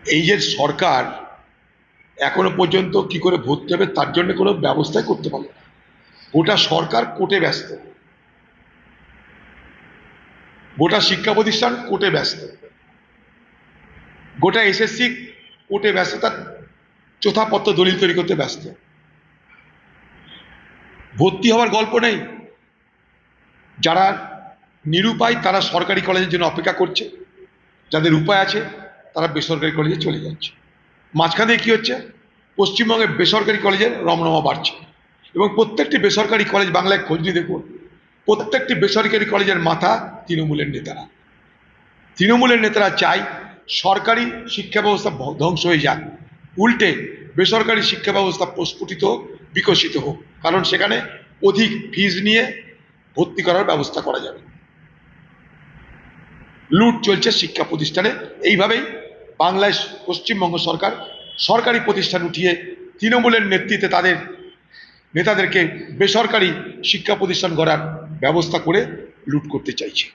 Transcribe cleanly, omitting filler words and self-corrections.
এই যে সরকার এখনো পর্যন্ত কি করে ভর্তি হবে তার জন্য কোনো ব্যবস্থাই করতে পারল না। গোটা সরকার কোর্টে ব্যস্ত, গোটা শিক্ষা প্রতিষ্ঠান কোর্টে ব্যস্ত, গোটা এসএসসি কোর্টে ব্যস্ত, তার চোথাপত্র দলিল তৈরি করতে ব্যস্ত। ভর্তি হওয়ার গল্প নেই। যারা নিরুপায় তারা সরকারি কলেজের জন্য অপেক্ষা করছে, যাদের উপায় আছে তারা বেসরকারি কলেজে চলে যাচ্ছে। মাঝখানে কি হচ্ছে, পশ্চিমবঙ্গে বেসরকারি কলেজের রমরমা বাড়ছে এবং প্রত্যেকটি বেসরকারি কলেজ, বাংলায় খোঁজ নিয়ে দেখুন, প্রত্যেকটি বেসরকারি কলেজের মাথা তৃণমূলের নেতারা। তৃণমূলের নেতারা চায় সরকারি শিক্ষা ব্যবস্থা ধ্বংস হয়ে যাক, উল্টে বেসরকারি শিক্ষা ব্যবস্থা প্রস্ফুটিত হোক, বিকশিত হোক, কারণ সেখানে অধিক ফিজ নিয়ে ভর্তি করার ব্যবস্থা করা যাবে। লুট চলছে শিক্ষা প্রতিষ্ঠানে। এইভাবেই বাংলায় পশ্চিমবঙ্গ সরকার সরকারি প্রতিষ্ঠান উঠিয়ে তৃণমূলের নেতৃত্বে তাদের নেতাদেরকে বেসরকারি শিক্ষা প্রতিষ্ঠান গড়ার ব্যবস্থা করে লুট করতে চাইছে।